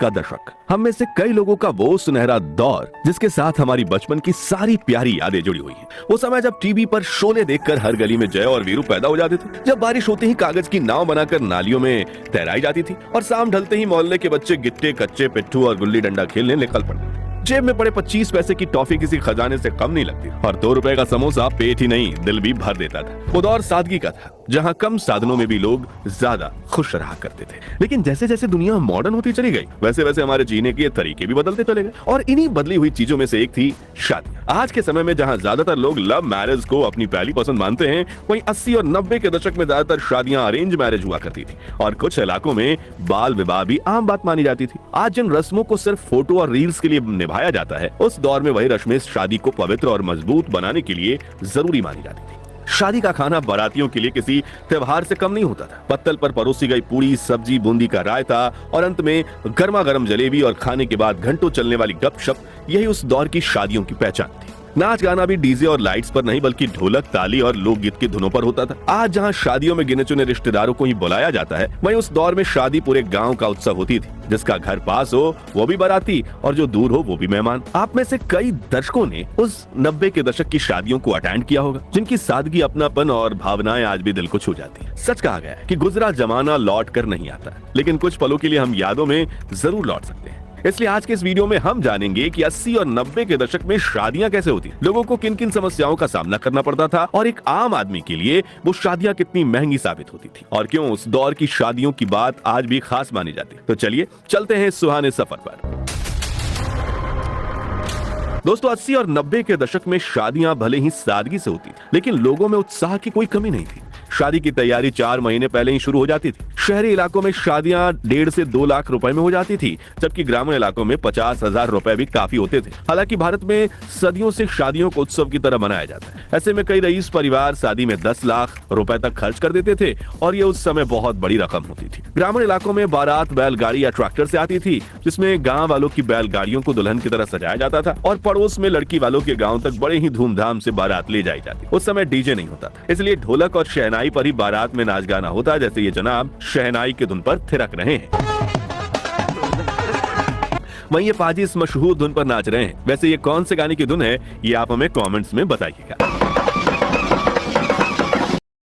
का दशक हम में से कई लोगों का वो सुनहरा दौर जिसके साथ हमारी बचपन की सारी प्यारी यादें जुड़ी हुई हैं। वो समय जब टीवी पर शोले देखकर हर गली में जय और वीरू पैदा हो जाते थे, जब बारिश होते ही कागज की नाव बनाकर नालियों में तैराई जाती थी और शाम ढलते ही मोहल्ले के बच्चे गिट्टे, कच्चे, पिट्ठू और गुल्ली डंडा खेलने निकल पड़ते। जेब में पड़े 25 पैसे की टॉफी किसी खजाने से कम नहीं लगती और 2 रुपए का समोसा पेट ही नहीं दिल भी भर देता था। वो दौर सादगी का था जहां कम साधनों में भी लोग ज्यादा खुश रहा करते थे। लेकिन जैसे जैसे दुनिया मॉडर्न होती चली गई वैसे वैसे हमारे जीने के तरीके भी बदलते चले गए और इन्हीं बदली हुई चीजों में से एक थी शादी। आज के समय में जहां ज्यादातर लोग लव मैरिज को अपनी पहली पसंद मानते हैं, वहीं 80 और 90 के दशक में ज्यादातर शादियां अरेंज मैरिज हुआ करती थी और कुछ इलाकों में बाल विवाह भी आम बात मानी जाती थी। आज जिन रस्मों को सिर्फ फोटो और रील्स के लिए निभाया जाता है, उस दौर में वही रस्में शादी को पवित्र और मजबूत बनाने के लिए जरूरी मानी जाती थी। शादी का खाना बारातियों के लिए किसी त्योहार से कम नहीं होता था। पत्तल पर परोसी गई पूरी, सब्जी, बूंदी का रायता और अंत में गर्मा गर्म जलेबी और खाने के बाद घंटों चलने वाली गपशप, यही उस दौर की शादियों की पहचान थी। नाच गाना भी डीजे और लाइट्स पर नहीं बल्कि ढोलक, ताली और लोकगीत की धुनों पर होता था। आज जहां शादियों में गिने चुने रिश्तेदारों को ही बुलाया जाता है, वहीं उस दौर में शादी पूरे गांव का उत्सव होती थी। जिसका घर पास हो वो भी बाराती और जो दूर हो वो भी मेहमान। आप में से कई दर्शकों ने उस 90 के दशक की शादियों को अटेंड किया होगा, जिनकी सादगी, अपनापन और भावनाएं आज भी दिल को छू जाती है। सच कहा गया है कि गुजरा जमाना लौट कर नहीं आता, लेकिन कुछ पलों के लिए हम यादों में जरूर लौट सकते हैं। इसलिए आज के इस वीडियो में हम जानेंगे कि 80 और 90 के दशक में शादियां कैसे होती, लोगों को किन किन समस्याओं का सामना करना पड़ता था और एक आम आदमी के लिए वो शादियां कितनी महंगी साबित होती थी और क्यों उस दौर की शादियों की बात आज भी खास मानी जाती। तो चलिए चलते हैं इस सुहाने सफर पर। दोस्तों, 80 और 90 के दशक में शादियां भले ही सादगी से होती, लेकिन लोगों में उत्साह की कोई कमी नहीं थी। शादी की तैयारी 4 महीने पहले ही शुरू हो जाती थी। शहरी इलाकों में शादियां 1.5 से 2 लाख रुपए में हो जाती थी, जबकि ग्रामीण इलाकों में 50,000 रुपए भी काफी होते थे। हालांकि भारत में सदियों से शादियों को उत्सव की तरह मनाया जाता है। ऐसे में कई रईस परिवार शादी में 10 लाख रुपए तक खर्च कर देते थे और ये उस समय बहुत बड़ी रकम होती थी। ग्रामीण इलाकों में बारात बैलगाड़ी या ट्रैक्टर से आती थी, जिसमें गाँव वालों की बैलगाड़ियों को दुल्हन की तरह सजाया जाता था और पड़ोस में लड़की वालों के गाँव तक बड़े ही धूमधाम से बारात ले जाई जाती। उस समय डीजे नहीं होता था, इसलिए ढोलक और शहनाई पर ही बारात में नाच गाना होता, जैसे ये जनाब शहनाई की धुन पर थिरक रहे हैं। वहीं ये पाजी इस मशहूर धुन पर नाच रहे हैं। वैसे ये कौन से गाने की धुन है, ये आप हमें कमेंट्स में बताइएगा।